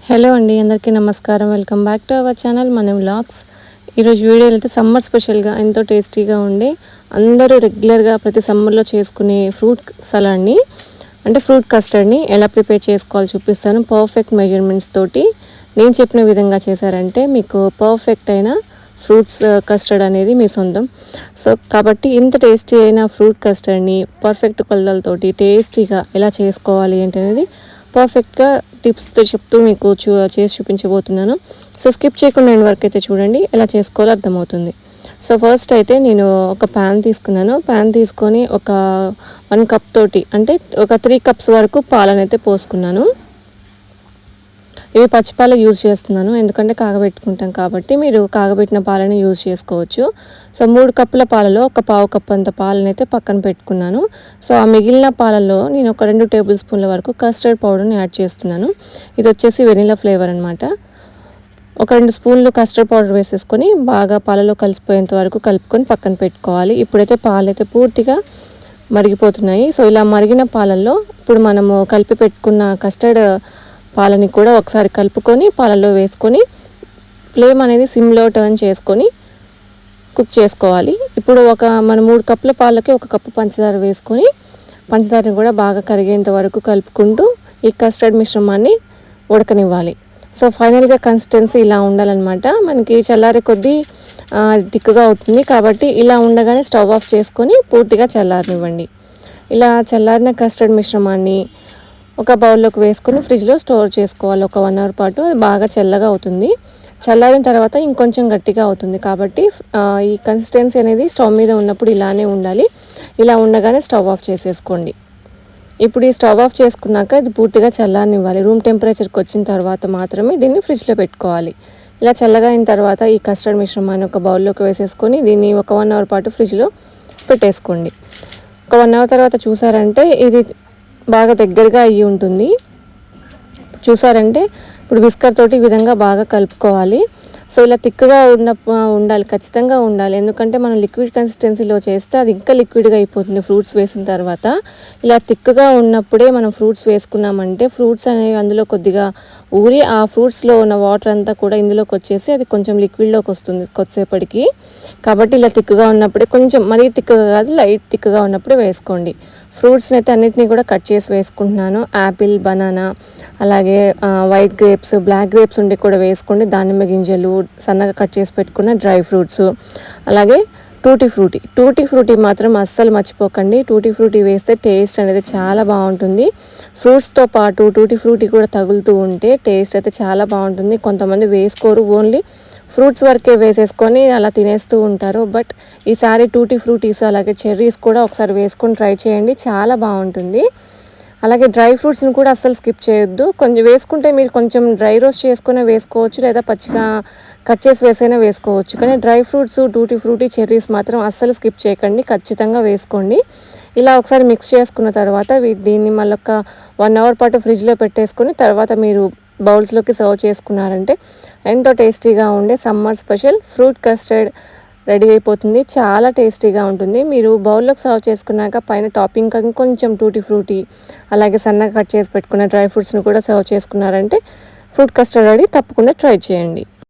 Hello అండి, అందరికీ నమస్కారం. Welcome back to our channel మన వ్లాగ్స్. ఈరోజు వీడియోలో అయితే సమ్మర్ స్పెషల్గా ఎంతో టేస్టీగా ఉండే అందరూ రెగ్యులర్గా ప్రతి సమ్మర్లో చేసుకునే ఫ్రూట్ సలాడ్ని అంటే ఫ్రూట్ కస్టర్డ్ని ఎలా ప్రిపేర్ చేసుకోవాలో చూపిస్తాను. పర్ఫెక్ట్ మెజర్మెంట్స్ తోటి నేను చెప్పిన విధంగా చేశారంటే మీకు పర్ఫెక్ట్ అయిన ఫ్రూట్స్ కస్టర్డ్ అనేది మీ సొంతం. సో కాబట్టి ఇంత టేస్టీ అయిన ఫ్రూట్ కస్టర్డ్ని పర్ఫెక్ట్ కొలతలతోటి టేస్టీగా ఎలా చేసుకోవాలి ఏంటనేది పర్ఫెక్ట్గా టిప్స్తో చెప్తూ మీకు చేసి చూపించబోతున్నాను. సో స్కిప్ చేయకుండా ఎండ్ వరకు అయితే చూడండి, ఎలా చేసుకోవాలో అర్థమవుతుంది. సో ఫస్ట్ అయితే నేను ఒక ప్యాన్ తీసుకున్నాను. ప్యాన్ తీసుకొని ఒక 1 కప్ తోటి అంటే ఒక 3 కప్స్ వరకు పాలనైతే పోసుకున్నాను. ఇవి పచ్చిపాలు యూజ్ చేస్తున్నాను, ఎందుకంటే కాగబెట్టుకుంటాం కాబట్టి మీరు కాగబెట్టిన పాలని యూజ్ చేసుకోవచ్చు. సో 3 కప్పుల పాలలో ఒక పావు కప్ అంత పాలను అయితే పక్కన పెట్టుకున్నాను. సో ఆ మిగిలిన పాలలో నేను ఒక 2 టేబుల్ స్పూన్ల వరకు కస్టర్డ్ పౌడర్ని యాడ్ చేస్తున్నాను. ఇది వచ్చేసి వెనిలా ఫ్లేవర్ అనమాట. ఒక 2 స్పూన్లు కస్టర్డ్ పౌడర్ వేసేసుకొని బాగా పాలలో కలిసిపోయేంత వరకు కలుపుకొని పక్కన పెట్టుకోవాలి. ఇప్పుడైతే పాలు అయితే పూర్తిగా మరిగిపోతున్నాయి. సో ఇలా మరిగిన పాలల్లో ఇప్పుడు మనము కలిపి పెట్టుకున్న కస్టర్డ్ పాలని కూడా ఒకసారి కలుపుకొని పాలలో వేసుకొని ఫ్లేమ్ అనేది సిమ్లో టర్న్ చేసుకొని కుక్ చేసుకోవాలి. ఇప్పుడు మన 3 కప్పుల పాలకి 1 కప్పు పంచదార వేసుకొని పంచదారని కూడా బాగా కరిగేంత వరకు కలుపుకుంటూ ఈ కస్టర్డ్ మిశ్రమాన్ని ఉడకనివ్వాలి. సో ఫైనల్గా కన్సిస్టెన్సీ ఇలా ఉండాలన్నమాట. మనకి చల్లారే కొద్దీ థిక్గా అవుతుంది కాబట్టి ఇలా ఉండగానే స్టవ్ ఆఫ్ చేసుకొని పూర్తిగా చల్లారనివ్వండి. ఇలా చల్లారిన కస్టర్డ్ మిశ్రమాన్ని ఒక బౌల్లోకి వేసుకొని ఫ్రిడ్జ్లో స్టోర్ చేసుకోవాలి. ఒక 1 అవర్ పాటు అది బాగా చల్లగా అవుతుంది. చల్లారిన తర్వాత ఇంకొంచెం గట్టిగా అవుతుంది కాబట్టి ఈ కన్సిస్టెన్సీ అనేది స్టవ్ మీద ఉన్నప్పుడు ఇలానే ఉండాలి. ఇలా ఉండగానే స్టవ్ ఆఫ్ చేసేసుకోండి. ఇప్పుడు ఈ స్టవ్ ఆఫ్ చేసుకున్నాక ఇది పూర్తిగా చల్లారనివ్వాలి. రూమ్ టెంపరేచర్కి వచ్చిన తర్వాత మాత్రమే దీన్ని ఫ్రిడ్జ్లో పెట్టుకోవాలి. ఇలా చల్లగా అయిన తర్వాత ఈ కస్టర్డ్ మిశ్రమాన్ని ఒక బౌల్లోకి వేసేసుకొని దీన్ని ఒక 1 అవర్ పాటు ఫ్రిడ్జ్లో పెట్టేసుకోండి. ఒక 1 అవర్ తర్వాత చూసారంటే ఇది బాగా దగ్గరగా అయ్యి ఉంటుంది. చూసారంటే ఇప్పుడు విస్కర్ తోటి ఈ విధంగా బాగా కలుపుకోవాలి. సో ఇలా థిక్గా ఉండాలి, ఖచ్చితంగా ఉండాలి. ఎందుకంటే మనం లిక్విడ్ కన్సిస్టెన్సీలో చేస్తే అది ఇంకా లిక్విడ్గా అయిపోతుంది ఫ్రూట్స్ వేసిన తర్వాత. ఇలా థిక్గా ఉన్నప్పుడే మనం ఫ్రూట్స్ వేసుకున్నామంటే ఫ్రూట్స్ అనేవి అందులో కొద్దిగా ఊరి ఆ ఫ్రూట్స్లో ఉన్న వాటర్ అంతా కూడా ఇందులోకి వచ్చేసి అది కొంచెం లిక్విడ్లోకి వస్తుంది కొద్దిసేపటికి. కాబట్టి ఇలా థిక్గా ఉన్నప్పుడే, కొంచెం మరీ థిక్గా కాదు, లైట్ థిక్గా ఉన్నప్పుడే వేసుకోండి. ఫ్రూట్స్ని అయితే అన్నిటినీ కూడా కట్ చేసి వేసుకుంటున్నాను. యాపిల్, బనానా, అలాగే వైట్ గ్రేప్స్, బ్లాక్ గ్రేప్స్ ఉండి కూడా వేసుకోండి. దానిమ్మ గింజలు, సన్నగా కట్ చేసి పెట్టుకున్న డ్రై ఫ్రూట్స్, అలాగే టూటీ ఫ్రూటీ మాత్రం అస్సలు మర్చిపోకండి. టూటీ ఫ్రూటీ వేస్తే టేస్ట్ అనేది చాలా బాగుంటుంది. ఫ్రూట్స్తో పాటు టూటీ ఫ్రూటీ కూడా తగులుతూ ఉంటే టేస్ట్ అయితే చాలా బాగుంటుంది. కొంతమంది వేసుకోరు, ఓన్లీ ఫ్రూట్స్ వరకే వేసేసుకొని అలా తినేస్తూ ఉంటారు. బట్ ఈసారి టూటీ ఫ్రూటీస్ అలాగే చెర్రీస్ కూడా ఒకసారి వేసుకొని ట్రై చేయండి, చాలా బాగుంటుంది. అలాగే డ్రై ఫ్రూట్స్ని కూడా అస్సలు స్కిప్ చేయొద్దు. కొంచెం వేసుకుంటే మీరు కొంచెం డ్రై రోస్ట్ చేసుకునే వేసుకోవచ్చు, లేదా పచ్చిగా కట్ చేసి వేసైనా వేసుకోవచ్చు. కానీ dry fruits, tutti frutti, cherries మాత్రం అస్సలు స్కిప్ చేయకండి, ఖచ్చితంగా వేసుకోండి. ఇలా ఒకసారి మిక్స్ చేసుకున్న తర్వాత దీన్ని మళ్ళీ ఒక 1 అవర్ పాటు ఫ్రిడ్జ్లో పెట్టేసుకొని తర్వాత మీరు బౌల్స్లోకి సర్వ్ చేసుకున్నారంటే ఎంతో టేస్టీగా ఉండే summer special fruit custard ready అయిపోతుంది. చాలా టేస్టీగా ఉంటుంది. మీరు బౌల్లోకి సర్వ్ చేసుకున్నాక పైన టాపింగ్ కొంచెం టూటీ ఫ్రూటీ, అలాగే సన్నగా కట్ చేసి పెట్టుకున్న డ్రై ఫ్రూట్స్ని కూడా సర్వ్ చేసుకున్నారంటే ఫ్రూట్ కస్టర్డ్ రెడీ. తప్పకుండా ట్రై చేయండి.